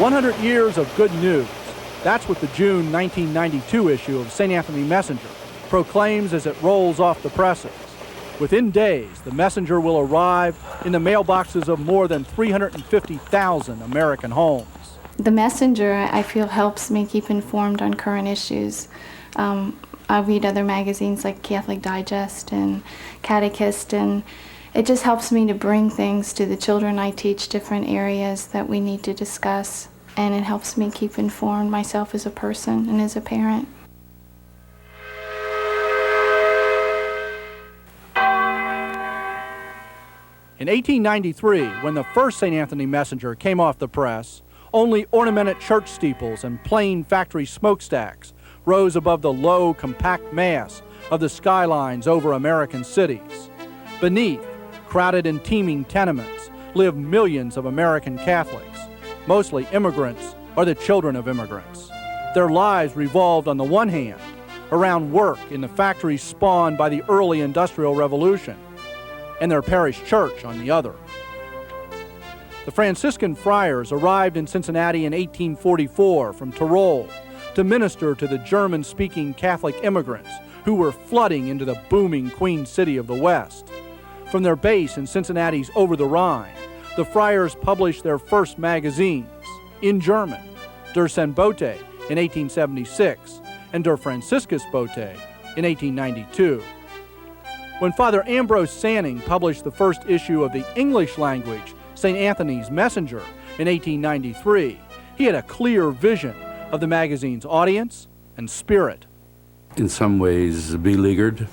100 years of good news. That's what the June 1992 issue of St. Anthony Messenger proclaims as it rolls off the presses. Within days, the Messenger will arrive in the mailboxes of more than 350,000 American homes. The Messenger, I feel, helps me keep informed on current issues. I read other magazines like Catholic Digest and Catechist, and it just helps me to bring things to the children I teach, different areas that we need to discuss, and it helps me keep informed myself as a person and as a parent. In 1893, when the first St. Anthony Messenger came off the press, only ornamented church steeples and plain factory smokestacks rose above the low, compact mass of the skylines over American cities. Beneath, crowded and teeming tenements, lived millions of American Catholics, mostly immigrants or the children of immigrants. Their lives revolved, on the one hand, around work in the factories spawned by the early Industrial Revolution, and their parish church on the other. The Franciscan friars arrived in Cincinnati in 1844 from Tyrol to minister to the German-speaking Catholic immigrants who were flooding into the booming Queen City of the West. From their base in Cincinnati's Over the Rhine, the friars published their first magazines, in German, Der Sennbote in 1876 and Der Franziskus Bote in 1892. When Father Ambrose Sanning published the first issue of the English language St. Anthony's Messenger in 1893, he had a clear vision of the magazine's audience and spirit. In some ways beleaguered,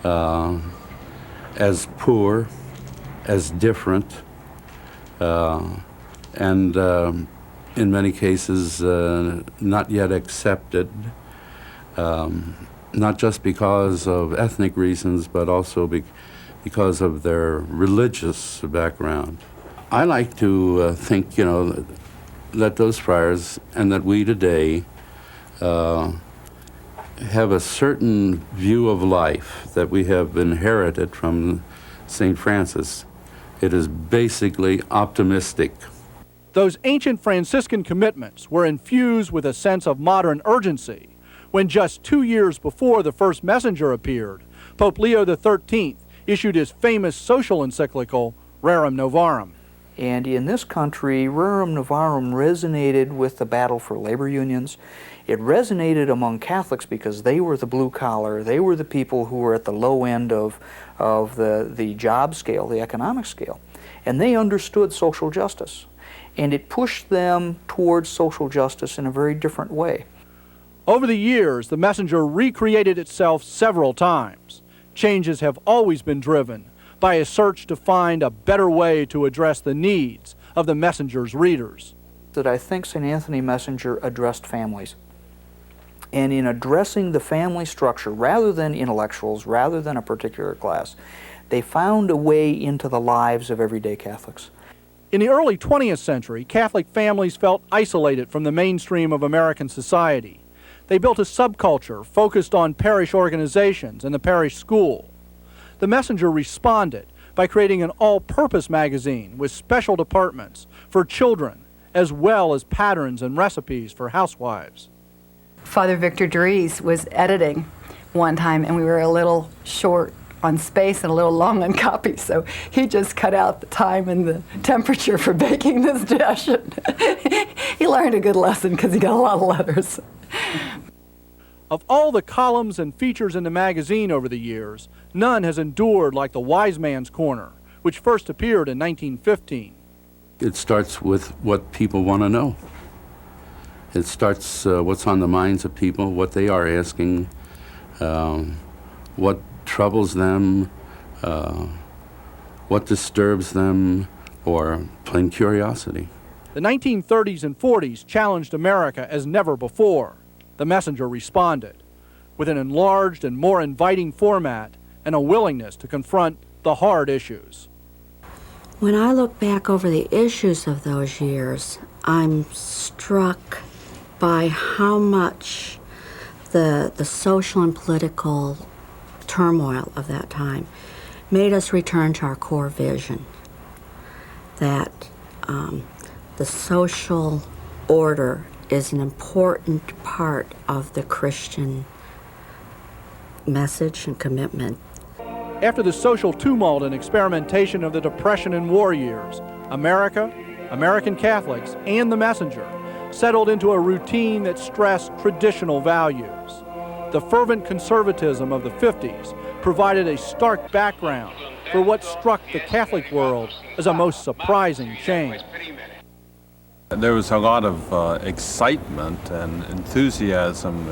as poor, as different, and in many cases not yet accepted, not just because of ethnic reasons, but also because of their religious background. I like to think, that those friars and that we today have a certain view of life that we have inherited from St. Francis. It is basically optimistic. Those ancient Franciscan commitments were infused with a sense of modern urgency when just 2 years before the first Messenger appeared, Pope Leo XIII issued his famous social encyclical, Rerum Novarum. And in this country, Rerum Novarum resonated with the battle for labor unions. It resonated among Catholics because they were the blue collar, they were the people who were at the low end of the job scale, the economic scale. And they understood social justice. And it pushed them towards social justice in a very different way. Over the years, the Messenger recreated itself several times. Changes have always been driven by a search to find a better way to address the needs of the Messenger's readers. That I think St. Anthony Messenger addressed families. And in addressing the family structure, rather than intellectuals, rather than a particular class, they found a way into the lives of everyday Catholics. In the early 20th century, Catholic families felt isolated from the mainstream of American society. They built a subculture focused on parish organizations and the parish school. The Messenger responded by creating an all-purpose magazine with special departments for children, as well as patterns and recipes for housewives. Father Victor Dries was editing one time, and we were a little short on space and a little long on copy, so he just cut out the time and the temperature for baking this dish. He learned a good lesson because he got a lot of letters. Of all the columns and features in the magazine over the years, none has endured like the Wise Man's Corner, which first appeared in 1915. It starts with what people want to know. It starts what's on the minds of people, what they are asking, what troubles them, what disturbs them, or plain curiosity. The 1930s and 40s challenged America as never before. The Messenger responded with an enlarged and more inviting format and a willingness to confront the hard issues. When I look back over the issues of those years, I'm struck by how much the social and political turmoil of that time made us return to our core vision, that the social order is an important part of the Christian message and commitment. After the social tumult and experimentation of the Depression and war years, America, American Catholics, and the messenger settled into a routine that stressed traditional values. The fervent conservatism of the 50s provided a stark background for what struck the Catholic world as a most surprising change. There was a lot of excitement and enthusiasm,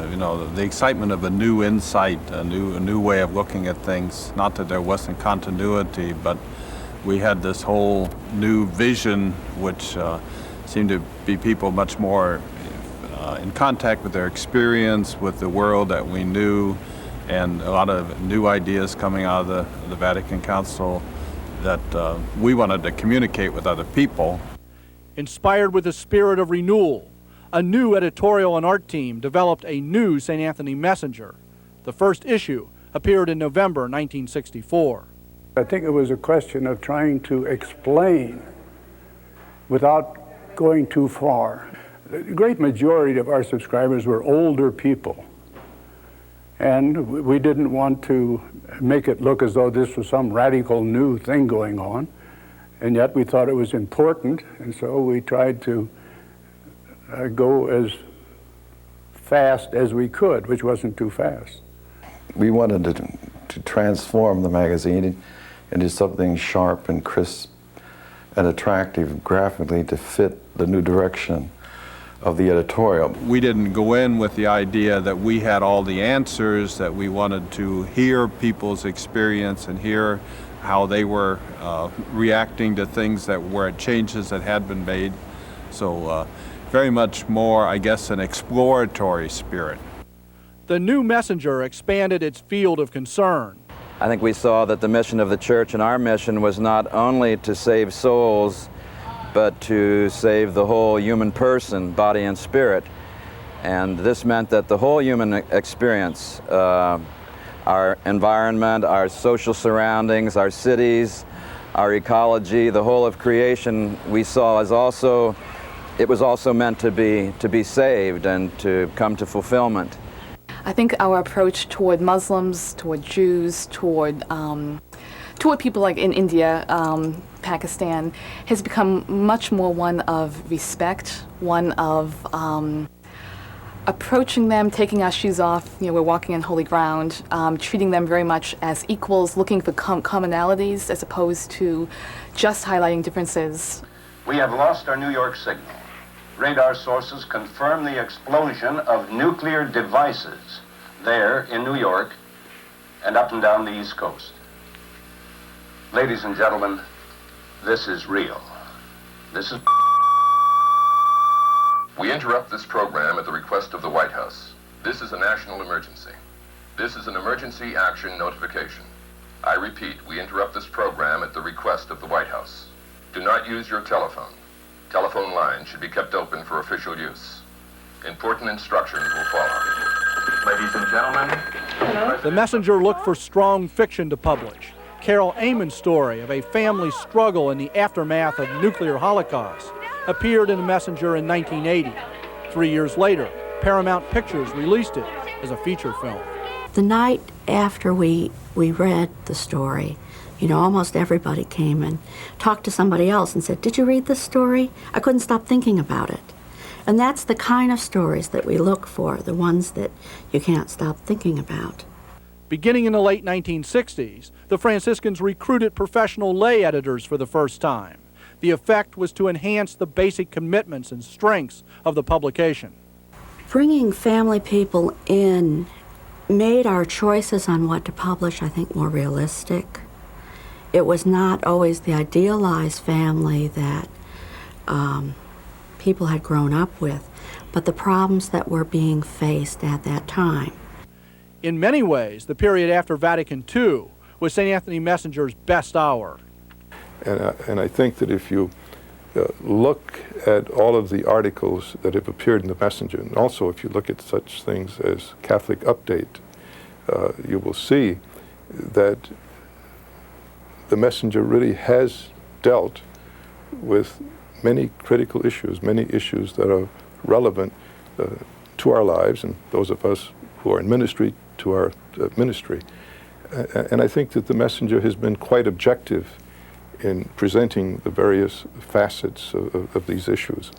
the excitement of a new insight, a new way of looking at things. Not that there wasn't continuity, but we had this whole new vision which seemed to be people much more in contact with their experience, with the world that we knew, and a lot of new ideas coming out of the Vatican Council that we wanted to communicate with other people. Inspired with the spirit of renewal, a new editorial and art team developed a new St. Anthony Messenger. The first issue appeared in November 1964. I think it was a question of trying to explain without going too far. The great majority of our subscribers were older people, and we didn't want to make it look as though this was some radical new thing going on. And yet we thought it was important, and so we tried to go as fast as we could, which wasn't too fast. We wanted to transform the magazine into something sharp and crisp and attractive graphically to fit the new direction of the editorial. We didn't go in with the idea that we had all the answers, that we wanted to hear people's experience and hear how they were reacting to things that were changes that had been made. So very much more, I guess, an exploratory spirit. The new messenger expanded its field of concern. I think we saw that the mission of the church and our mission was not only to save souls, but to save the whole human person, body and spirit. And this meant that the whole human experience, our environment, our social surroundings, our cities, our ecology, the whole of creation, we saw as also, it was also meant to be saved and to come to fulfillment. I think our approach toward Muslims, toward Jews, toward people like in India, Pakistan, has become much more one of respect, one of approaching them, taking our shoes off, we're walking on holy ground, treating them very much as equals, looking for commonalities as opposed to just highlighting differences. We have lost our New York signal. Radar sources confirm the explosion of nuclear devices there in New York and up and down the East Coast. Ladies and gentlemen, this is real. This is... We interrupt this program at the request of the White House. This is a national emergency. This is an emergency action notification. I repeat, we interrupt this program at the request of the White House. Do not use your telephone. Telephone lines should be kept open for official use. Important instructions will follow. Ladies and gentlemen. Hello? The messenger looked for strong fiction to publish. Carol Amon's story of a family struggle in the aftermath of nuclear holocaust appeared in the messenger in 1980. 3 years later, Paramount Pictures released it as a feature film. The night after we read the story, almost everybody came and talked to somebody else and said, "Did you read this story?" I couldn't stop thinking about it. And that's the kind of stories that we look for, the ones that you can't stop thinking about. Beginning in the late 1960s, the Franciscans recruited professional lay editors for the first time. The effect was to enhance the basic commitments and strengths of the publication. Bringing family people in made our choices on what to publish, I think, more realistic. It was not always the idealized family that people had grown up with, but the problems that were being faced at that time. In many ways, the period after Vatican II was St. Anthony Messenger's best hour. And I think that if you look at all of the articles that have appeared in the Messenger, and also if you look at such things as Catholic Update, you will see that the Messenger really has dealt with many critical issues, many issues that are relevant to our lives, and those of us who are in ministry to our ministry. And I think that the messenger has been quite objective in presenting the various facets of these issues.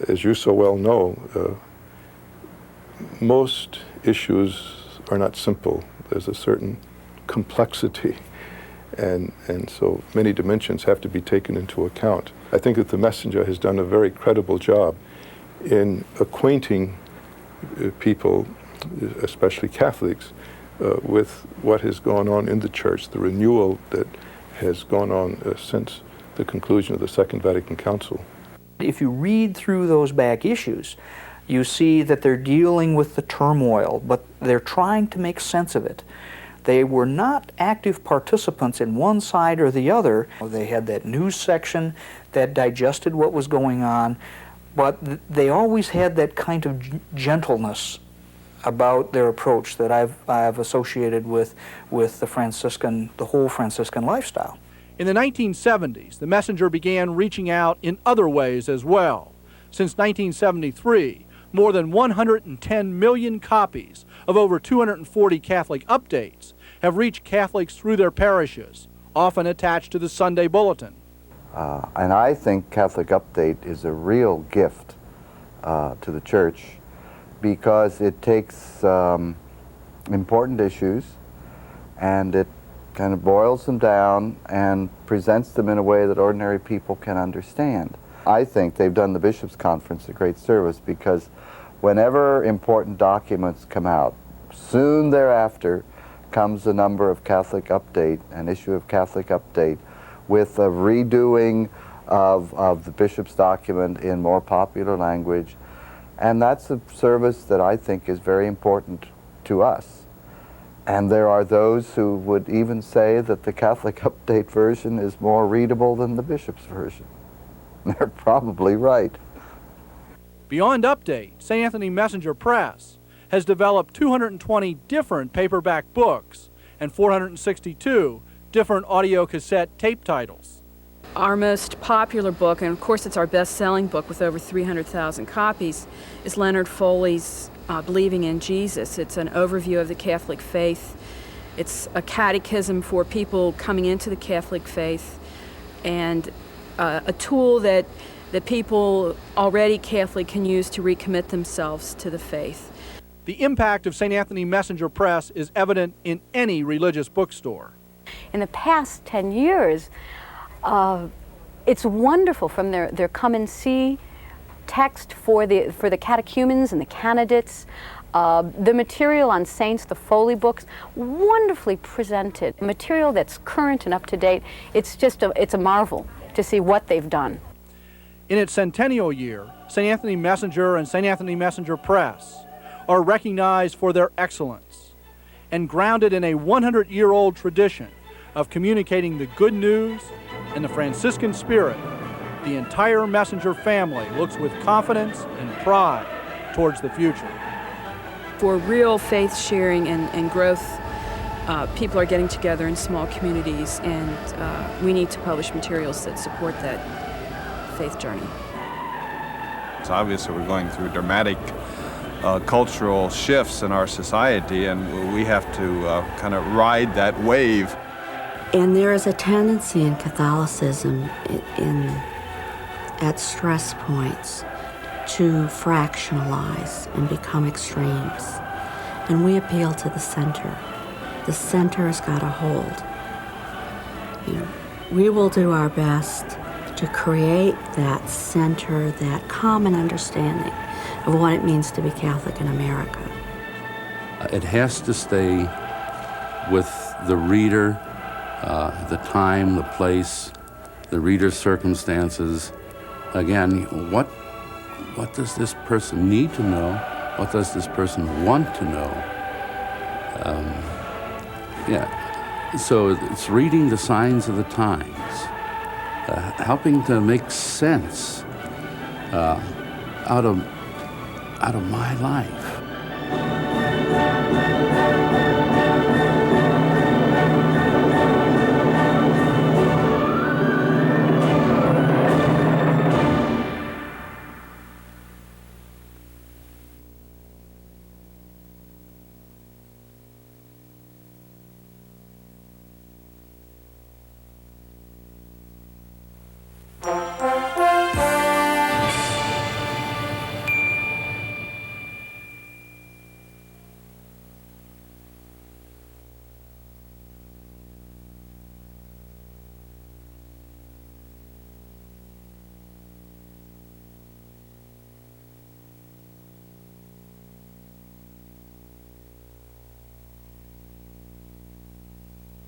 As you so well know, most issues are not simple. There's a certain complexity, and so many dimensions have to be taken into account. I think that the messenger has done a very credible job in acquainting people, especially Catholics, with what has gone on in the Church, the renewal that has gone on since the conclusion of the Second Vatican Council. If you read through those back issues, you see that they're dealing with the turmoil, but they're trying to make sense of it. They were not active participants in one side or the other. They had that news section that digested what was going on, but they always had that kind of gentleness about their approach that I've associated with the whole Franciscan lifestyle. In the 1970s, the messenger began reaching out in other ways as well. Since 1973, more than 110 million copies of over 240 Catholic updates have reached Catholics through their parishes, often attached to the Sunday Bulletin. And I think Catholic Update is a real gift to the Church, because it takes important issues and it kind of boils them down and presents them in a way that ordinary people can understand. I think they've done the Bishops' Conference a great service, because whenever important documents come out, soon thereafter comes a number of Catholic Update, an issue of Catholic Update, with a redoing of the Bishop's document in more popular language. And that's a service that I think is very important to us. And there are those who would even say that the Catholic Update version is more readable than the Bishop's version. They're probably right. Beyond Update, St. Anthony Messenger Press has developed 220 different paperback books and 462 different audio cassette tape titles. Our most popular book, and of course it's our best-selling book with over 300,000 copies, is Leonard Foley's Believing in Jesus. It's an overview of the Catholic faith. It's a catechism for people coming into the Catholic faith, and a tool that people already Catholic can use to recommit themselves to the faith. The impact of St. Anthony Messenger Press is evident in any religious bookstore. In the past 10 years, it's wonderful from their come and see text for the catechumens and the candidates. The material on saints, the Foley books, wonderfully presented. Material that's current and up to date. It's just it's a marvel to see what they've done. In its centennial year, St. Anthony Messenger and St. Anthony Messenger Press are recognized for their excellence and grounded in a 100-year-old tradition of communicating the good news and the Franciscan spirit. The entire Messenger family looks with confidence and pride towards the future. For real faith sharing and growth, people are getting together in small communities, and we need to publish materials that support that faith journey. It's obvious that we're going through dramatic cultural shifts in our society, and we have to kind of ride that wave. And there is a tendency in Catholicism at stress points to fractionalize and become extremes. And we appeal to the center. The center has got a hold. We will do our best to create that center, that common understanding of what it means to be Catholic in America. It has to stay with the reader, the time, the place, the reader's circumstances. Again, what does this person need to know? What does this person want to know? So it's reading the signs of the times, helping to make sense out of my life.